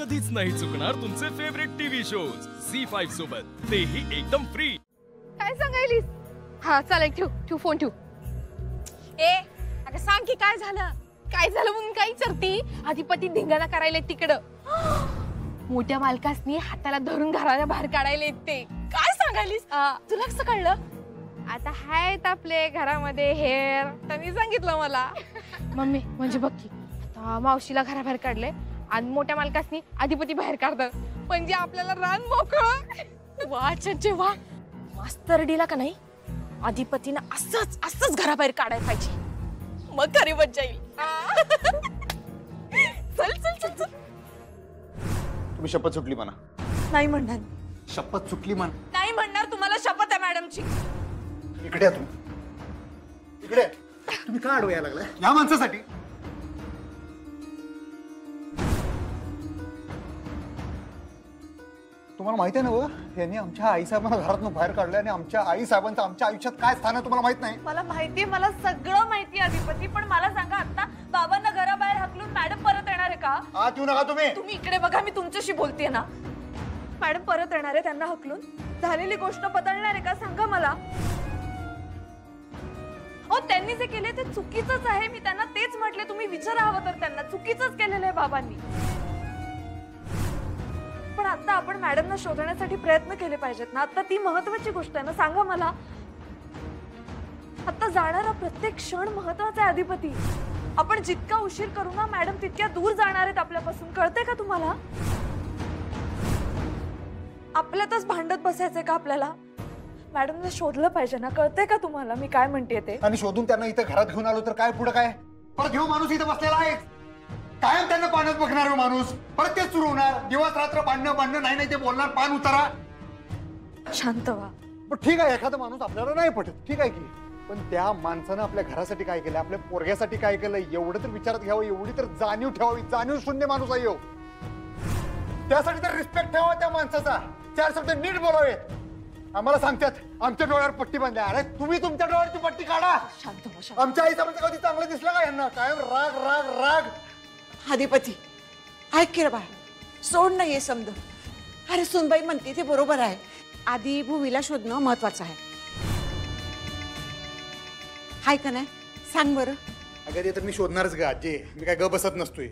कधीच नाही चुकणार तुमचे फेवरेट टीव्ही शोज झी5 सोबत, तेही एकदम फ्री। काय सांगायलीस? हा चालेल, ठेव फोन ठेव। ए अगं सांग की काय झालं? काय झालं म्हणून काय विचारती? अधिपती धिंगाणा करायला तिकडं मोठ्या मालकासनी हाताला धरून घराच्या बाहेर काढायला येते। काय सांगायलीस? तुला कसं कळलं? आता हायत आपले घरामध्ये हेर, त्यांनी सांगितलं मला। मम्मी म्हणजे बघ की आता मावशीला घराबाहेर काढले आणि मोठ्या मालकासनी अधिपती बाहेर काढतात, म्हणजे आपल्याला रान मोकळं। वा चंचे वा, मास्तरडीला का नाही अधिपतीनं असंच घराबाहेर काढायला पाहिजे, मग खरी मज्जा येईल। चल चल चल चल। तुम्ही शपथ सुटली म्हणा। नाही म्हणणार। शपथ सुटली म्हण। नाही म्हणणार, तुम्हाला शपथ आहे मॅडमची। इकडे या तुम्ही, इकडे। तुम्ही का अडवायला लागलाय या माणसासाठी? तुम्हाला माहिती आहे ना व, यांनी आमच्या आईसाहेबांना घरातून बाहेर काढले आणि आमच्या आईसाहेबांचं आमच्या आयुष्यात काय स्थान आहे तुम्हाला माहित नाही? मला माहिती, मला सगळं माहिती अधिपती, पण मला सांगा आता बाबांना घराबाहेर हाकलून मॅडम परत येणार आहे का? आत येऊ नका तुम्ही। तुम्ही इकडे बघा, मी तुमच्याशी बोलतेय ना। मॅडम परत येणार आहे, त्यांना हकलून झालेली गोष्ट बदलणार आहे का सांगा मला। हो त्यांनी जे केले ते चुकीचंच आहे, मी त्यांना तेच म्हटले, तुम्ही विचारा हवं तर त्यांना, चुकीचंच केलेलं आहे बाबांनी। पण आता आपण मॅडमना शोधण्यासाठी प्रयत्न केले पाहिजेत ना, आता ती महत्वाची गोष्ट आहे ना, सांगा मला। आता जाणारा प्रत्येक क्षण महत्वाचा आहे अधिपती, आपण जितका उशीर करू ना मॅडम तितक्या दूर जाणार आहेत आपल्यापासून, कळते का तुम्हाला? आपल्यातच भांडत बसायचंय का आपल्याला? मॅडमला शोधलं पाहिजे ना, कळते का तुम्हाला मी काय म्हणते ते? आणि शोधून त्यांना इथं घरात घेऊन आलो तर काय पुढे काय? परत घेऊ माणूस इथं बसलेला आहे, कायम त्यांना पाण्यात बघणार माणूस, परत तेच सुरू होणार, दिवस रात्र भांडणं नाही ते बोलणार, पान उतारा। शांत व्हा। पण ठीक आहे, एखादा माणूस आपल्याला नाही पटत, ठीक आहे की, पण त्या माणसानं आपल्या घरासाठी काय केलं, आपल्या पोरग्यासाठी काय केलं, एवढं तर विचारात घ्यावं, एवढी तर जाणीव ठेवावी। जाणीव शून्य माणूस आहे, त्यासाठी तर रिस्पेक्ट ठेवा त्या माणसाचा, 4 शब्द नीट बोलावे। आम्हाला सांगतात आमच्या डोळ्यावर पट्टी बांधल्या, अरे तुम्ही तुमच्या डोळ्यावरती पट्टी काढा। शांत व्हा। आमच्या आईसाहेबांचं कधी चांगलं दिसलं का यांना? कायम राग राग राग। अधिपती ऐक की रे बाळ, सोड ना हे समज। अरे सुनबाई म्हणते ते बरोबर आहे, आधी भूवीला शोधणं महत्वाचं आहे, हाय का नाही सांग बरं? अगं ते तर मी शोधणारच ग आजी, मी काय ग बसत नसतोय,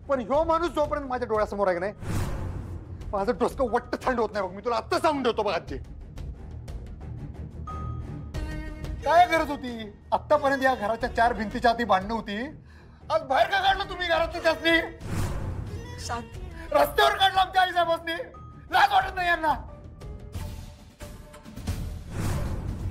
पण ह्यो माणूस जोपर्यंत माझ्या डोळ्यासमोर आहे की नाही, माझं डोसकं वट्ट थंड होत नाही बघ, मी तुला आत्ता सांगून ठेवतो बघ आजी। काय गरज होती आतापर्यंत या घराच्या 4 भिंतीच्या आधी भांडणं होती, आज बाहेर का काढलं तुम्ही घरातून त्यासनी? रस्त्यावर काढलं आमच्या आईसाहेबांनी, लाज वाटत नाही यांना?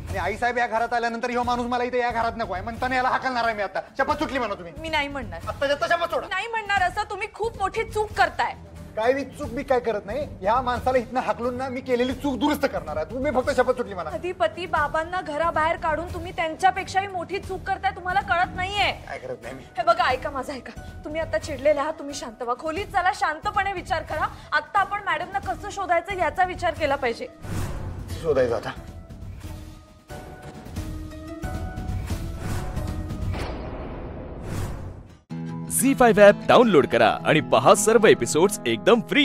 आणि आईसाहेब या घरात आल्यानंतर ह्यो माणूस मला इथे या घरात नको आहे म्हणताना याला हाकलणार आहे मी आता। शपथ सुटली म्हणा तुम्ही? मी नाही म्हणणार, आता शपथ सोडा। नाही म्हणणार, असं तुम्ही खूप मोठी चूक करताय। काय मी चूक मी काय करत नाही, या माणसाला इथनं हाकलून ना मी केलेली चूक दुरुस्त करणार आहे, तुम्ही फक्त शपथ सुटली म्हणा। अधिपती बाबांना घराबाहेर काढून तुम्ही त्यांच्यापेक्षाही मोठी चूक करताय, तुम्हाला कळत नाहीये? काय करत नाही मी? हे बघा ऐका माझं, ऐका, तुम्ही आता चिडलेले आहात, तुम्ही शांत व्हा, खोलीत चला, शांतपणे विचार करा। आता आपण मॅडमना कसं शोधायचं याचा विचार केला पाहिजे। शोधायचं आता? झी5 ॲप डाउनलोड करा आणि पहा सर्व एपिसोड्स एकदम फ्री।